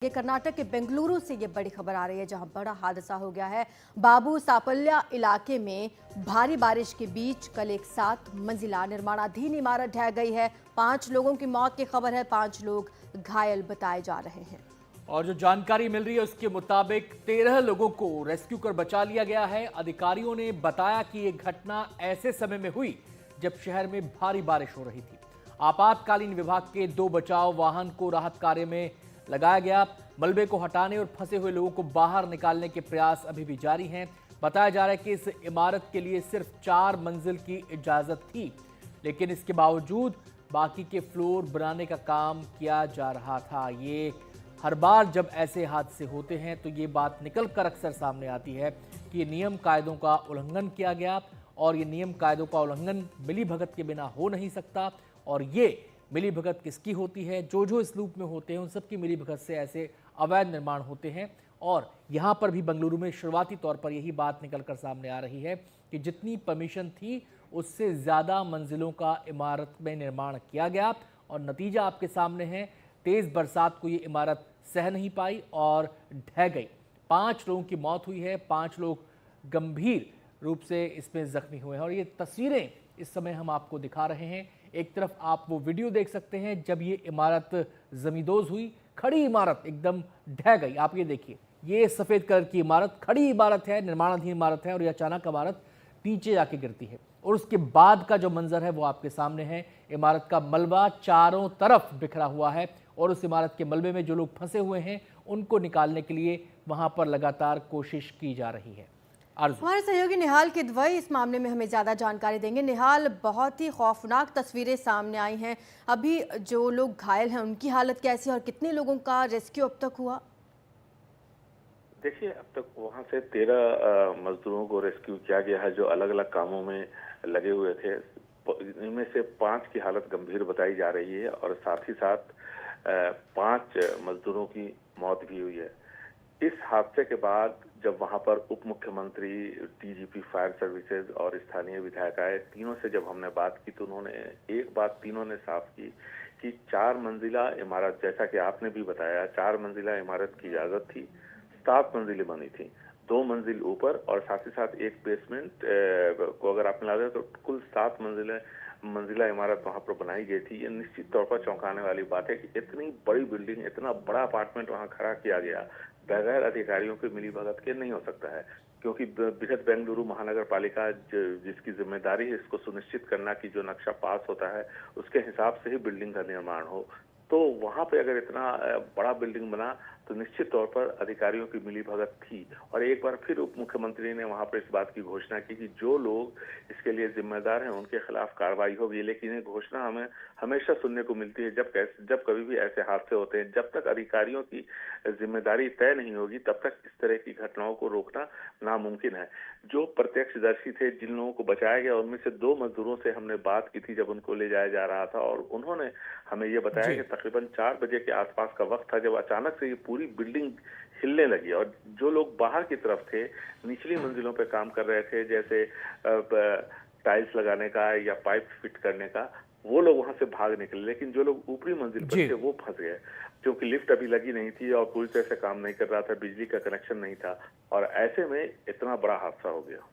ये कर्नाटक के बेंगलुरु से ये बड़ी खबर आ रही है, जहां बड़ा हादसा हो गया है। बाबू सापल्या इलाके में भारी बारिश के बीच कल एक 7 मंजिला निर्माणाधीन इमारत ढह गई है। 5 लोगों की मौत की खबर है, 5 लोग घायल बताए जा रहे हैं। और जो जानकारी मिल रही है उसके मुताबिक 13 लोगों को रेस्क्यू कर बचा लिया गया है। अधिकारियों ने बताया कि यह घटना ऐसे समय में हुई जब शहर में भारी बारिश हो रही थी। आपातकालीन विभाग के 2 बचाव वाहन को राहत कार्य में लगाया गया। मलबे को हटाने और फंसे हुए लोगों को बाहर निकालने के प्रयास अभी भी जारी हैं। बताया जा रहा है कि इस इमारत के लिए सिर्फ 4 मंजिल की इजाजत थी, लेकिन इसके बावजूद बाकी के फ्लोर बनाने का काम किया जा रहा था। ये हर बार जब ऐसे हादसे होते हैं तो ये बात निकल कर अक्सर सामने आती है कि नियम कायदों का उल्लंघन किया गया, और ये नियम कायदों का उल्लंघन मिलीभगत के बिना हो नहीं सकता। और ये मिलीभगत किसकी होती है? जो इस लूप में होते हैं उन सबकी मिलीभगत से ऐसे अवैध निर्माण होते हैं। और यहाँ पर भी बेंगलुरु में शुरुआती तौर पर यही बात निकल कर सामने आ रही है कि जितनी परमिशन थी उससे ज़्यादा मंजिलों का इमारत में निर्माण किया गया, और नतीजा आपके सामने है। तेज़ बरसात को ये इमारत सह नहीं पाई और ढह गई। 5 लोगों की मौत हुई है, 5 लोग गंभीर रूप से इसमें जख्मी हुए हैं। और ये तस्वीरें इस समय हम आपको दिखा रहे हैं। एक तरफ आप वो वीडियो देख सकते हैं जब ये इमारत जमींदोज हुई, खड़ी इमारत एकदम ढह गई। आप ये देखिए, ये सफ़ेद कलर की इमारत खड़ी इमारत है, निर्माणाधीन इमारत है, और ये अचानक इमारत नीचे जाके गिरती है। और उसके बाद का जो मंजर है वो आपके सामने है। इमारत का मलबा चारों तरफ बिखरा हुआ है, और उस इमारत के मलबे में जो लोग फंसे हुए हैं उनको निकालने के लिए वहां पर लगातार कोशिश की जा रही है। हमारे सहयोगी निहाल किदवई इस मामले में हमें ज़्यादा जानकारी देंगे। निहाल, बहुत ही खौफनाक तस्वीरें सामने आई हैं। अभी जो लोग घायल हैं उनकी हालत कैसी है और कितने लोगों का रेस्क्यू अब तक हुआ? देखिए, अब तक वहां से 13 मजदूरों को रेस्क्यू किया गया है जो अलग अलग कामों में लगे हुए थे। इनमें से 5 की हालत गंभीर बताई जा रही है, और साथ ही साथ 5 मजदूरों की मौत भी हुई है। इस हादसे के बाद जब वहां पर उप मुख्यमंत्री, डीजीपी फायर सर्विसेज और स्थानीय विधायक आए, तीनों से जब हमने बात की तो उन्होंने एक बात तीनों ने साफ की कि 4 मंजिला इमारत, जैसा कि आपने भी बताया, 4 मंजिला इमारत की इजाजत थी। 7 मंजिलें बनी थी, 2 मंजिल ऊपर और साथ ही साथ एक बेसमेंट को अगर आप मिला दें तो कुल 7 मंजिला इमारत वहां पर बनाई गई थी। ये निश्चित तौर पर चौंकाने वाली बात है कि इतनी बड़ी बिल्डिंग, इतना बड़ा अपार्टमेंट वहां खड़ा किया गया बगैर अधिकारियों के मिलीभगत के नहीं हो सकता है, क्योंकि बृहद बेंगलुरु महानगर पालिका जिसकी जिम्मेदारी है इसको सुनिश्चित करना कि जो नक्शा पास होता है उसके हिसाब से ही बिल्डिंग का निर्माण हो। तो वहां पे अगर इतना बड़ा बिल्डिंग बना तो निश्चित तौर पर अधिकारियों की मिलीभगत थी। और एक बार फिर उप मुख्यमंत्री ने वहां पर इस बात की घोषणा की कि जो लोग इसके लिए जिम्मेदार हैं उनके खिलाफ कार्रवाई होगी। लेकिन ये घोषणा हमें हमेशा सुनने को मिलती है जब कभी भी ऐसे हादसे होते हैं। जब तक अधिकारियों की जिम्मेदारी तय नहीं होगी तब तक इस तरह की घटनाओं को रोकना नामुमकिन है। जो प्रत्यक्षदर्शी थे, जिन लोगों को बचाया गया, उनमें से 2 मजदूरों से हमने बात की थी जब उनको ले जाया जा रहा था, और उन्होंने हमें ये बताया कि तकरीबन 4 बजे के आसपास का वक्त था जब अचानक से ये पूरी बिल्डिंग हिलने लगी, और जो लोग बाहर की तरफ थे, निचली मंजिलों पे काम कर रहे थे, जैसे टाइल्स लगाने का या पाइप फिट करने का, वो लोग वहां से भाग निकले। लेकिन जो लोग ऊपरी मंजिल पर थे वो फंस गए, क्योंकि लिफ्ट अभी लगी नहीं थी और पूरी तरह से काम नहीं कर रहा था, बिजली का कनेक्शन नहीं था, और ऐसे में इतना बड़ा हादसा हो गया।